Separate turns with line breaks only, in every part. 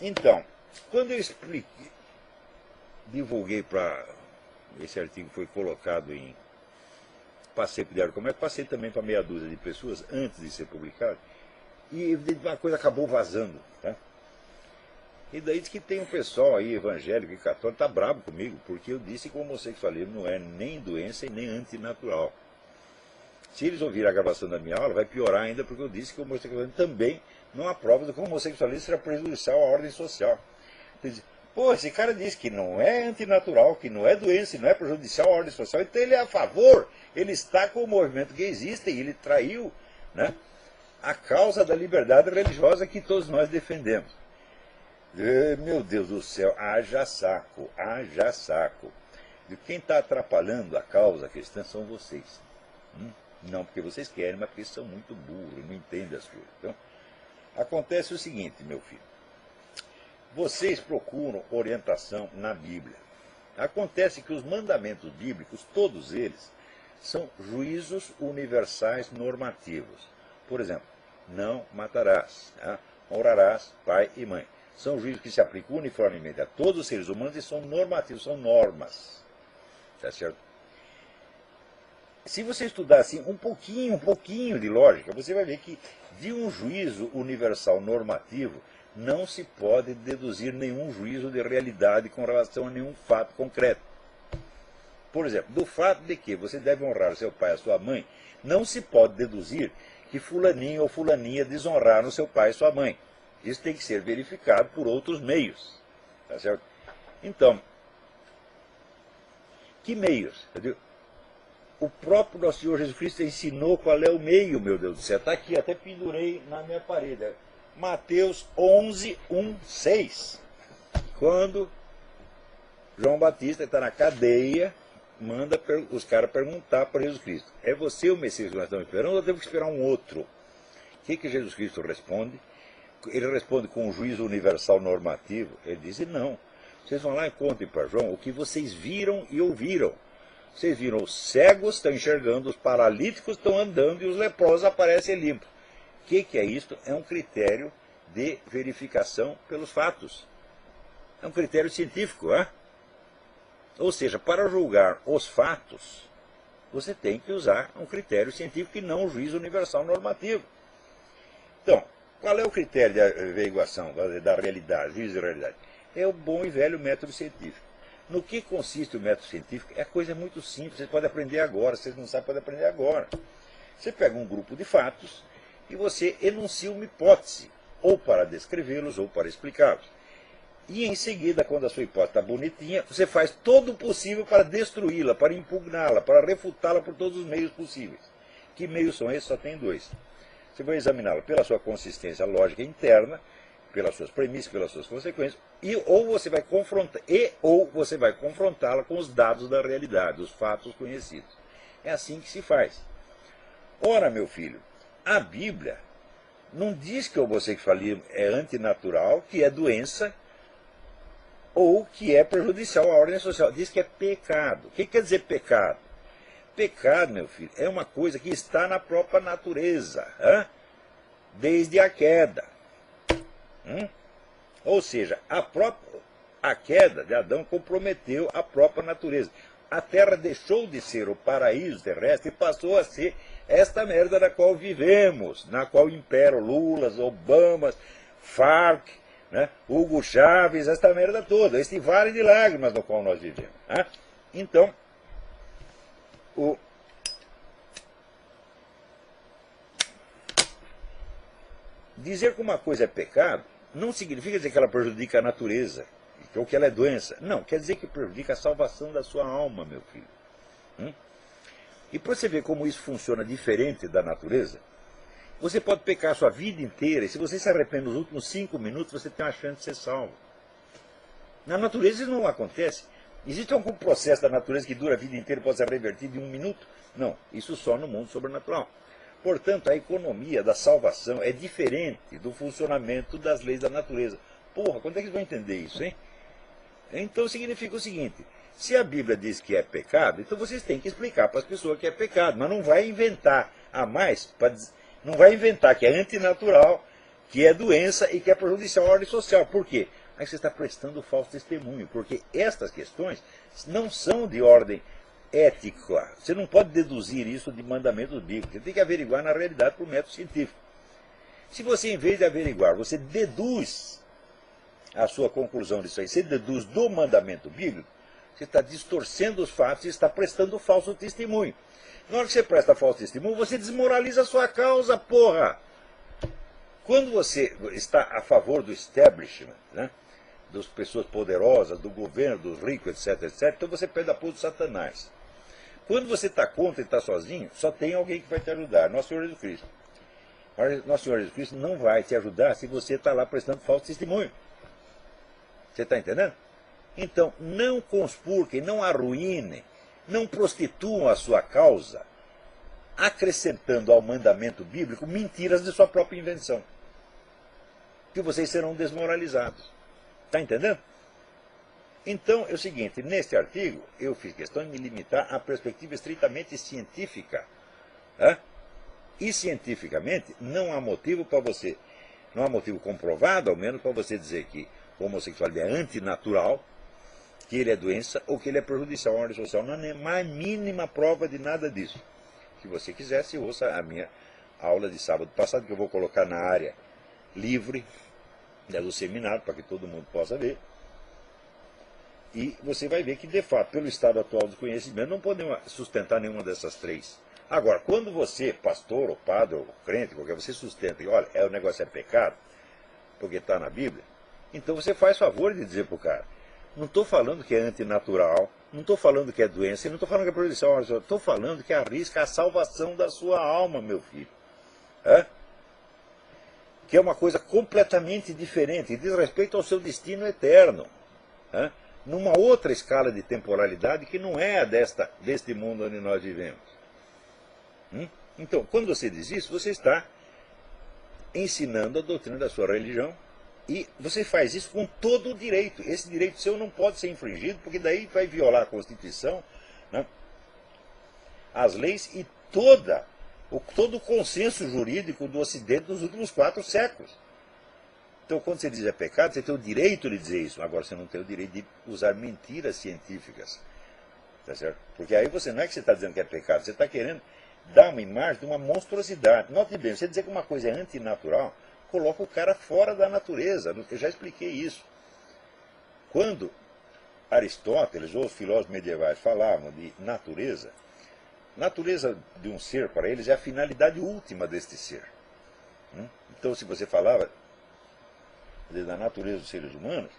Então, quando eu expliquei, divulguei para esse artigo foi colocado em passei para o Diário do Comércio, passei também para meia dúzia de pessoas antes de ser publicado, e uma coisa acabou vazando, tá? E daí diz que tem um pessoal aí, evangélico e católico, está bravo comigo, porque eu disse que o homossexualismo não é nem doença e nem antinatural. Se eles ouvirem a gravação da minha aula, vai piorar ainda, porque eu disse que o homossexualismo também não há prova de que o homossexualismo será prejudicial à ordem social. Pô, esse cara disse que não é antinatural, que não é doença e não é prejudicial à ordem social, então ele é a favor, ele está com o movimento gaysista e ele traiu, né, a causa da liberdade religiosa que todos nós defendemos. Meu Deus do céu, haja saco, haja saco. E quem está atrapalhando a causa cristã são vocês. Não porque vocês querem, mas porque são muito burros, não entendem as coisas. Então, acontece o seguinte, meu filho. Vocês procuram orientação na Bíblia. Acontece que os mandamentos bíblicos, todos eles, são juízos universais normativos. Por exemplo, não matarás, tá? Honrarás pai e mãe. São juízos que se aplicam uniformemente a todos os seres humanos e são normativos, são normas. Tá certo? Se você estudar assim um pouquinho de lógica, você vai ver que de um juízo universal normativo não se pode deduzir nenhum juízo de realidade com relação a nenhum fato concreto. Por exemplo, do fato de que você deve honrar seu pai e a sua mãe, não se pode deduzir que fulaninho ou fulaninha desonraram seu pai e sua mãe. Isso tem que ser verificado por outros meios. Tá certo? Então, que meios? O próprio nosso Senhor Jesus Cristo ensinou qual é o meio, meu Deus do céu. Está aqui, até pendurei na minha parede. Mateus 11, 1, 6. Quando João Batista está na cadeia, manda os caras perguntar para Jesus Cristo: é você o Messias que nós estamos esperando ou temos que esperar um outro? O que Jesus Cristo responde? Ele responde com um juízo universal normativo. Ele diz: não. Vocês vão lá e contem para João o que vocês viram e ouviram. Vocês viram os cegos estão enxergando, os paralíticos estão andando e os leprosos aparecem limpos. O que é isto? É um critério de verificação pelos fatos. É um critério científico, é? Ou seja, para julgar os fatos, você tem que usar um critério científico e não um juízo universal normativo. Então, qual é o critério de averiguação da realidade, juízo de realidade? É o bom e velho método científico. No que consiste o método científico? É coisa muito simples, você pode aprender agora, se vocês não sabem, pode aprender agora. Você pega um grupo de fatos e você enuncia uma hipótese, ou para descrevê-los, ou para explicá-los. E em seguida, quando a sua hipótese está bonitinha, você faz todo o possível para destruí-la, para impugná-la, para refutá-la por todos os meios possíveis. Que meios são esses? Só tem dois. Você vai examiná-la pela sua consistência lógica interna, pelas suas premissas, pelas suas consequências, ou você vai confrontá-la com os dados da realidade, os fatos conhecidos. É assim que se faz. Ora, meu filho, a Bíblia não diz que o homossexualismo é antinatural, que é doença, ou que é prejudicial à ordem social. Diz que é pecado. O que quer dizer pecado? Pecado, meu filho, é uma coisa que está na própria natureza, desde a queda. Ou seja, a queda de Adão comprometeu a própria natureza. A Terra deixou de ser o paraíso terrestre e passou a ser esta merda na qual vivemos, na qual imperam Lulas, Obamas, Farc, né, Hugo Chávez, esta merda toda, este vale de lágrimas no qual nós vivemos. Então, dizer que uma coisa é pecado não significa dizer que ela prejudica a natureza, ou que ela é doença. Não, quer dizer que prejudica a salvação da sua alma, meu filho. E para você ver como isso funciona diferente da natureza, você pode pecar a sua vida inteira, e se você se arrepende nos últimos 5 minutos, você tem uma chance de ser salvo. Na natureza isso não acontece. Existe algum processo da natureza que dura a vida inteira e pode ser revertido em 1 minuto? Não, isso só no mundo sobrenatural. Portanto, a economia da salvação é diferente do funcionamento das leis da natureza. Porra, quando é que eles vão entender isso, hein? Então significa o seguinte: se a Bíblia diz que é pecado, então vocês têm que explicar para as pessoas que é pecado, mas não vai inventar a mais, Não vai inventar que é antinatural, que é doença e que é prejudicial à ordem social. Por quê? Aí você está prestando falso testemunho, porque estas questões não são de ordem ética. Você não pode deduzir isso de mandamentos bíblicos. Você tem que averiguar na realidade por método científico. Se você, em vez de averiguar, você deduz a sua conclusão disso aí, você deduz do mandamento bíblico, você está distorcendo os fatos e está prestando falso testemunho. Na hora que você presta falso testemunho, você desmoraliza a sua causa, porra! Quando você está a favor do establishment, né, das pessoas poderosas, do governo, dos ricos, etc., etc., então você pede apoio do Satanás. Quando você está contra e está sozinho, só tem alguém que vai te ajudar, Nosso Senhor Jesus Cristo. Mas Nosso Senhor Jesus Cristo não vai te ajudar se você está lá prestando falso testemunho. Você está entendendo? Então, não conspurquem, não arruinem, não prostituam a sua causa, acrescentando ao mandamento bíblico mentiras de sua própria invenção. Que vocês serão desmoralizados. Está entendendo? Então, é o seguinte, neste artigo, eu fiz questão de me limitar à perspectiva estritamente científica. Né? E cientificamente, não há motivo para você, não há motivo comprovado, ao menos, para você dizer que o homossexualismo é antinatural, que ele é doença ou que ele é prejudicial à ordem social. Não há mais mínima prova de nada disso. Se você quisesse, ouça a minha aula de sábado passado, que eu vou colocar na área livre do seminário, para que todo mundo possa ver. E você vai ver que, de fato, pelo estado atual do conhecimento, não podemos sustentar nenhuma dessas três. Agora, quando você, pastor, ou padre, ou crente, qualquer, você sustenta que, olha, o negócio é pecado, porque está na Bíblia, então você faz favor de dizer para o cara, não estou falando que é antinatural, não estou falando que é doença, não estou falando que é prejudicial, estou falando que arrisca a salvação da sua alma, meu filho. Que é uma coisa completamente diferente, e diz respeito ao seu destino eterno. Numa outra escala de temporalidade que não é a deste mundo onde nós vivemos. Então, quando você diz isso, você está ensinando a doutrina da sua religião, e você faz isso com todo o direito. Esse direito seu não pode ser infringido, porque daí vai violar a Constituição, né, as leis e todo o consenso jurídico do Ocidente nos últimos 4 séculos. Então, quando você diz é pecado, você tem o direito de dizer isso. Agora, você não tem o direito de usar mentiras científicas. Tá certo? Porque aí você não é que você está dizendo que é pecado, você está querendo dar uma imagem de uma monstruosidade. Note bem, você dizer que uma coisa é antinatural, coloca o cara fora da natureza. Eu já expliquei isso. Quando Aristóteles ou os filósofos medievais falavam de natureza de um ser para eles é a finalidade última deste ser. Então, se você falava da natureza dos seres humanos,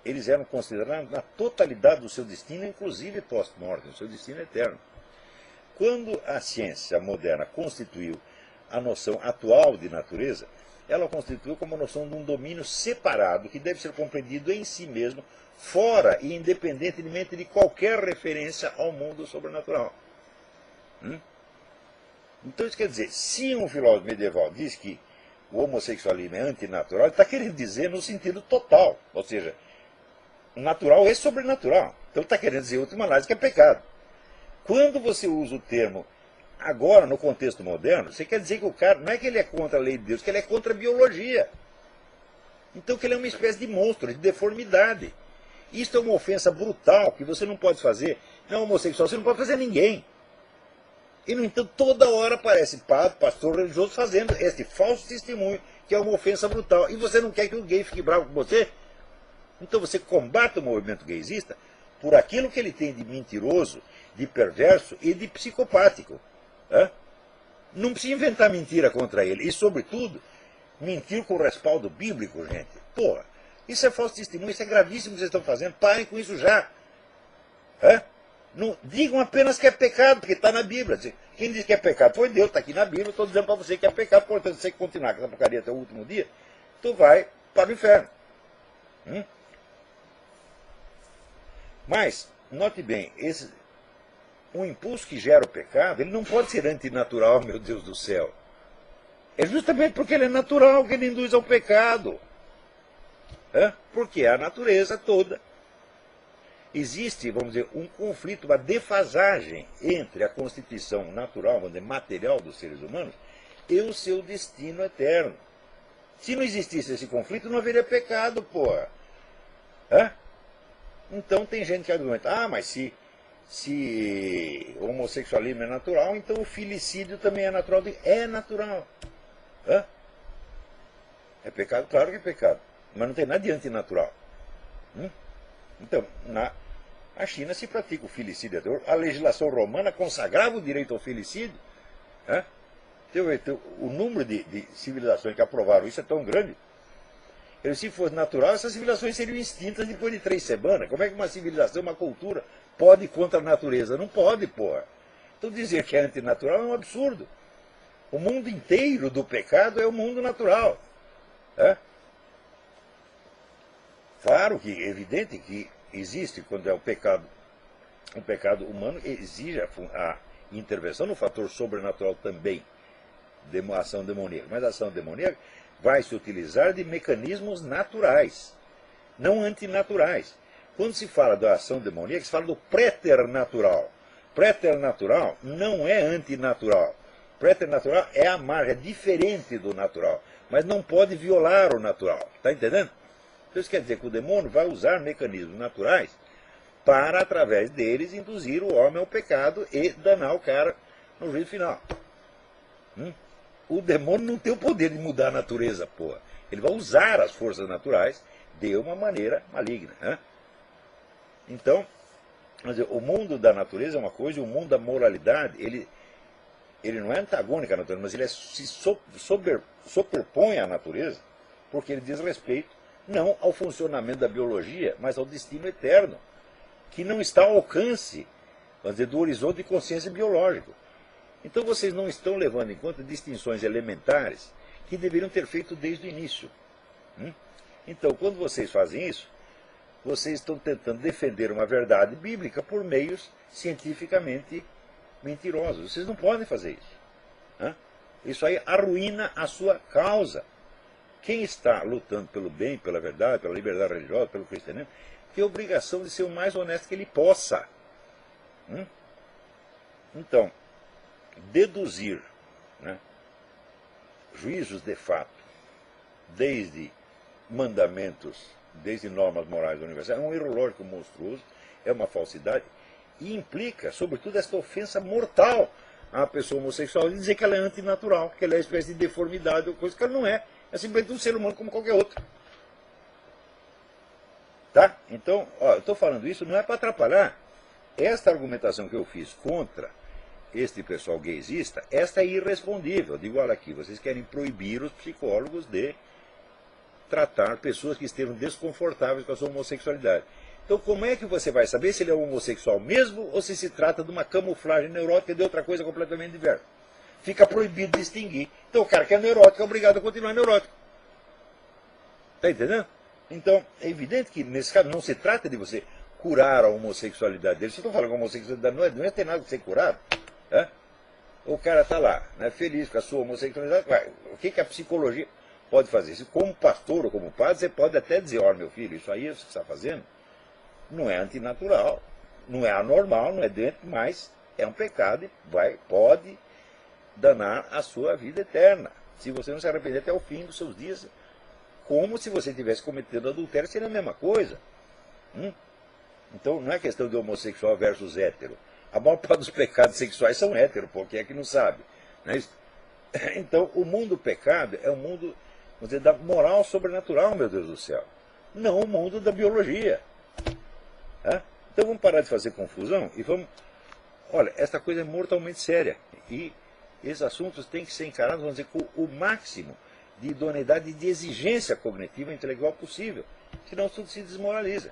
eles eram considerados na totalidade do seu destino, inclusive post-mortem, o seu destino eterno. Quando a ciência moderna constituiu a noção atual de natureza, ela constituiu como a noção de um domínio separado, que deve ser compreendido em si mesmo, fora e independentemente de qualquer referência ao mundo sobrenatural. Então isso quer dizer, se um filósofo medieval diz que o homossexualismo é antinatural, ele está querendo dizer no sentido total, ou seja, natural e sobrenatural. Então ele está querendo dizer, em última análise, que é pecado. Quando você usa o termo agora, no contexto moderno, você quer dizer que o cara, não é que ele é contra a lei de Deus, que ele é contra a biologia. Então que ele é uma espécie de monstro, de deformidade. Isso é uma ofensa brutal, que você não pode fazer, não é homossexual, você não pode fazer a ninguém. E, no entanto, toda hora aparece padre, pastor religioso fazendo este falso testemunho, que é uma ofensa brutal. E você não quer que o gay fique bravo com você? Então você combate o movimento gaysista por aquilo que ele tem de mentiroso, de perverso e de psicopático. Não precisa inventar mentira contra ele. E, sobretudo, mentir com respaldo bíblico, gente. Porra, isso é falso testemunho, isso é gravíssimo que vocês estão fazendo. Parem com isso já. Não digam apenas que é pecado, porque está na Bíblia. Quem diz que é pecado foi Deus, está aqui na Bíblia. Estou dizendo para você que é pecado, portanto, se você continuar com essa porcaria até o último dia, tu vai para o inferno. Mas, note bem, o impulso que gera o pecado, ele não pode ser antinatural, meu Deus do céu. É justamente porque ele é natural que ele induz ao pecado. Porque é a natureza toda. Existe, vamos dizer, um conflito, uma defasagem entre a constituição natural, vamos dizer, material dos seres humanos e o seu destino eterno. Se não existisse esse conflito, não haveria pecado, porra. Hã? Então tem gente que argumenta, mas se o homossexualismo é natural, então o filicídio também é natural. É natural. Hã? É pecado? Claro que é pecado. Mas não tem nada de antinatural. Então, a China se pratica o filicídio. A legislação romana consagrava o direito ao filicídio. O número de civilizações que aprovaram isso é tão grande. Se fosse natural, essas civilizações seriam extintas depois de 3 semanas. Como é que uma civilização, uma cultura, pode ir contra a natureza? Não pode, porra. Então dizer que é antinatural é um absurdo. O mundo inteiro do pecado é o mundo natural. Claro que é evidente que existe, quando é um pecado humano, exige a intervenção no fator sobrenatural também, de ação demoníaca. Mas a ação demoníaca vai se utilizar de mecanismos naturais, não antinaturais. Quando se fala da ação demoníaca, se fala do preternatural. Preternatural não é antinatural. Preternatural é a margem, é diferente do natural, mas não pode violar o natural. Está entendendo? Então isso quer dizer que o demônio vai usar mecanismos naturais para, através deles, induzir o homem ao pecado e danar o cara no juízo final. O demônio não tem o poder de mudar a natureza, porra. Ele vai usar as forças naturais de uma maneira maligna. Então, quer dizer, o mundo da natureza é uma coisa, e o mundo da moralidade, ele não é antagônico à natureza, mas ele se sobrepõe à natureza, porque ele diz respeito não ao funcionamento da biologia, mas ao destino eterno, que não está ao alcance, vamos dizer, do horizonte de consciência biológico. Então vocês não estão levando em conta distinções elementares que deveriam ter feito desde o início. Então, quando vocês fazem isso, vocês estão tentando defender uma verdade bíblica por meios cientificamente mentirosos. Vocês não podem fazer isso. Isso aí arruína a sua causa. Quem está lutando pelo bem, pela verdade, pela liberdade religiosa, pelo cristianismo, tem a obrigação de ser o mais honesto que ele possa. Então, deduzir juízos de fato, desde mandamentos, desde normas morais universais, é um erro lógico monstruoso, é uma falsidade, e implica, sobretudo, esta ofensa mortal à pessoa homossexual de dizer que ela é antinatural, que ela é uma espécie de deformidade, ou coisa que ela não é. É simplesmente um ser humano como qualquer outro. Tá? Então, eu estou falando isso não é para atrapalhar. Esta argumentação que eu fiz contra este pessoal gaysista, esta é irrespondível. Eu digo, olha aqui, vocês querem proibir os psicólogos de tratar pessoas que estejam desconfortáveis com a sua homossexualidade. Então, como é que você vai saber se ele é homossexual mesmo ou se trata de uma camuflagem neurótica de outra coisa completamente diversa? Fica proibido distinguir. Então, o cara que é neurótico é obrigado a continuar neurótico. Está entendendo? Então, é evidente que, nesse caso, não se trata de você curar a homossexualidade dele. Se eu estou falando que a homossexualidade não é ter nada que ser curado. O cara está lá, feliz com a sua homossexualidade. O que a psicologia pode fazer? Se, como pastor ou como padre, você pode até dizer, olha, meu filho, isso aí que você está fazendo não é antinatural, não é anormal, não é dentro, mas é um pecado e pode danar a sua vida eterna, se você não se arrepender até o fim dos seus dias, como se você tivesse cometido adultério, seria a mesma coisa. Então não é questão de homossexual versus hétero. A maior parte dos pecados sexuais são héteros, porque é que não sabe. Não é isso? Então o mundo do pecado é um mundo, vamos dizer, da moral sobrenatural, meu Deus do céu. Não o mundo da biologia. Então vamos parar de fazer confusão e vamos... Olha, esta coisa é mortalmente séria. E esses assuntos têm que ser encarados, vamos dizer, com o máximo de idoneidade e de exigência cognitiva e intelectual possível. Senão tudo se desmoraliza.